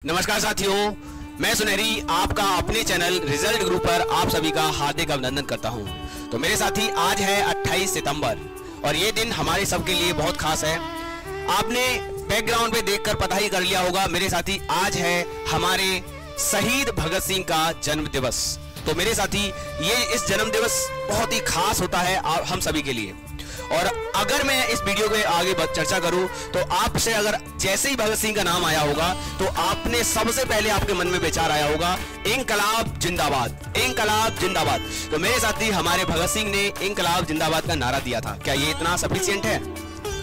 नमस्कार साथियों, मैं सुनहरी आपका अपने चैनल रिजल्ट ग्रुप पर आप सभी का हार्दिक अभिनंदन करता हूं। तो मेरे साथी, आज है 28 सितंबर और ये दिन हमारे सबके लिए बहुत खास है। आपने बैकग्राउंड पे देखकर पता ही कर लिया होगा मेरे साथी, आज है हमारे शहीद भगत सिंह का जन्म दिवस। तो मेरे साथी, ये इस जन्म दिवस बहुत ही खास होता है हम सभी के लिए। और अगर मैं इस वीडियो के आगे चर्चा करूं तो आपसे अगर जैसे ही भगत सिंह का नाम आया होगा तो आपने सबसे पहले आपके मन में विचार आया होगा इंकलाब जिंदाबाद, इंकलाब जिंदाबाद। तो मेरे साथी, हमारे भगत सिंह ने इंकलाब जिंदाबाद का नारा दिया था। क्या ये इतना सफिशिएंट है?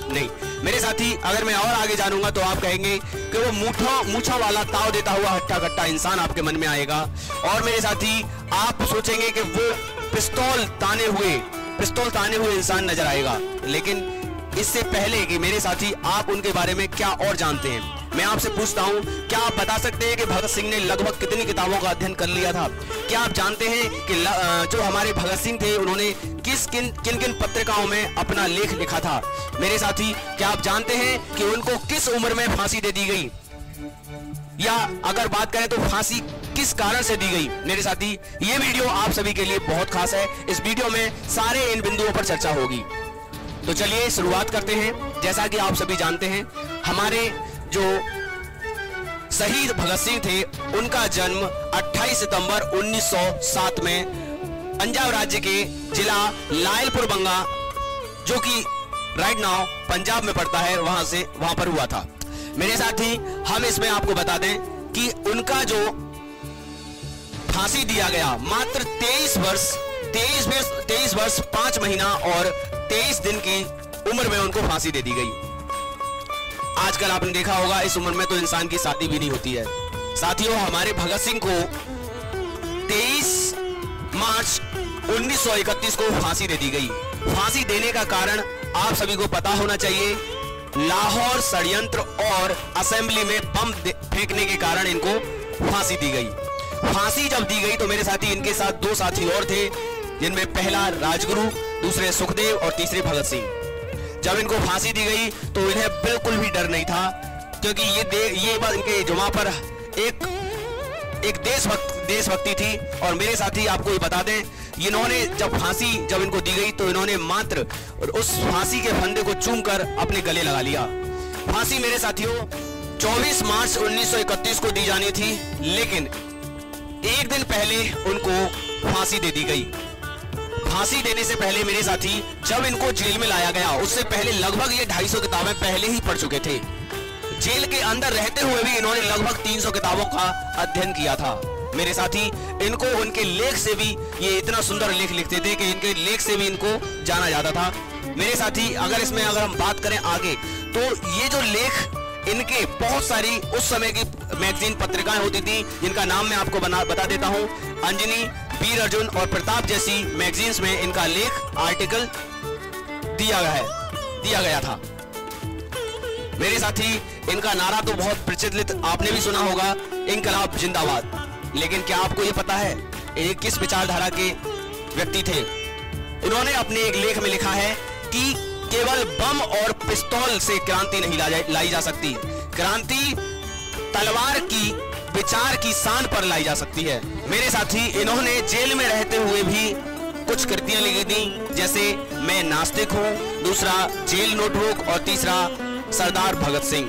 नहीं मेरे साथी, अगर मैं और आगे जानूंगा तो आप कहेंगे कि वो मूछा वाला ताव देता हुआ हट्टा कट्टा इंसान आपके मन में आएगा। और मेरे साथी, आप सोचेंगे कि वो पिस्तौल ताने हुए इंसान नजर आएगा। लेकिन इससे पहले कि मेरे साथी आप उनके बारे में क्या और जानते हैं, मैं आपसे पूछता हूं, क्या आप बता सकते हैं कि भगत सिंह ने लगभग कितनी किताबों का अध्ययन कर लिया था? क्या आप जानते हैं कि जो हमारे भगत सिंह थे उन्होंने किन किन पत्रिकाओं में अपना लेख लिखा था? मेरे साथी, क्या आप जानते हैं कि उनको किस उम्र में फांसी दे दी गई, या अगर बात करें तो फांसी किस कारण से दी गई? मेरे साथी, ये वीडियो आप सभी के लिए बहुत खास है। इस वीडियो में सारे इन बिंदुओं पर चर्चा होगी। तो चलिए शुरुआत करते हैं। जैसा कि आप सभी जानते हैं, हमारे जो शहीद भगत सिंह थे उनका जन्म 28 सितंबर 1907 में पंजाब राज्य के जिला लायलपुर बंगा, जो कि राइट नाउ पंजाब में पड़ता है, वहां पर हुआ था। मेरे साथी, हम इसमें आपको बता दें कि उनका जो फांसी दिया गया मात्र 23 वर्ष 5 महीना और 23 दिन की उम्र में उनको फांसी दे दी गई। आजकल आपने देखा होगा इस उम्र में तो इंसान की शादी भी नहीं होती है। साथियों, हमारे भगत सिंह को 23 मार्च 1931 को फांसी दे दी गई। फांसी देने का कारण आप सभी को पता होना चाहिए। लाहौर षड्यंत्र और असेंबली में बम फेंकने के कारण इनको फांसी दी गई। फांसी जब दी गई तो मेरे साथी, इनके साथ 2 साथी और थे, जिनमें पहला राजगुरु, दूसरे सुखदेव और तीसरे भगत सिंह। जब इनको फांसी दी गई तो इन्हें बिल्कुल भी डर नहीं था, क्योंकि ये बात इनके जुमा पर एक देशभक्ति थी। और मेरे साथी, आपको ये बता दें, इन्होंने जब इनको दी गई तो इन्होंने मात्र उस फांसी के फंदे को चूमकर अपने गले लगा लिया। फांसी मेरे साथियों 24 मार्च 1931 को दी जानी थी, लेकिन एक दिन पहले उनको फांसी दे दी गई। फांसी देने से पहले मेरे साथी, जब इनको जेल में लाया गया उससे पहले लगभग ये 250 किताबें पहले ही पढ़ चुके थे। जेल के अंदर रहते हुए भी इन्होंने लगभग 300 किताबों का अध्ययन किया था। मेरे साथी, इनको उनके लेख से भी, ये इतना सुंदर लेख लिखते थे कि इनके लेख से भी इनको जाना जाता था। मेरे साथी, अगर हम बात करें आगे, तो ये जो लेख इनके बहुत सारी उस समय की मैगजीन पत्रिकाएं होती थी, जिनका नाम मैं आपको बता देता हूं। अंजनी, वीर अर्जुन और प्रताप जैसी मैगजीन्स में इनका लेख, आर्टिकल दिया गया था। मेरे साथी, इनका नारा तो बहुत प्रचलित आपने भी सुना होगा, इंकलाब जिंदाबाद। लेकिन क्या आपको यह पता है ये किस विचारधारा के व्यक्ति थे? उन्होंने अपने एक लेख में लिखा है कि केवल बम और पिस्तौल से क्रांति नहीं लाई जा सकती, क्रांति तलवार की, विचार की शान पर लाई जा सकती है। मेरे साथी, इन्होंने जेल में रहते हुए भी कुछ कृतियां लिखी थी, जैसे मैं नास्तिक हूं, दूसरा जेल नोटबुक और तीसरा सरदार भगत सिंह।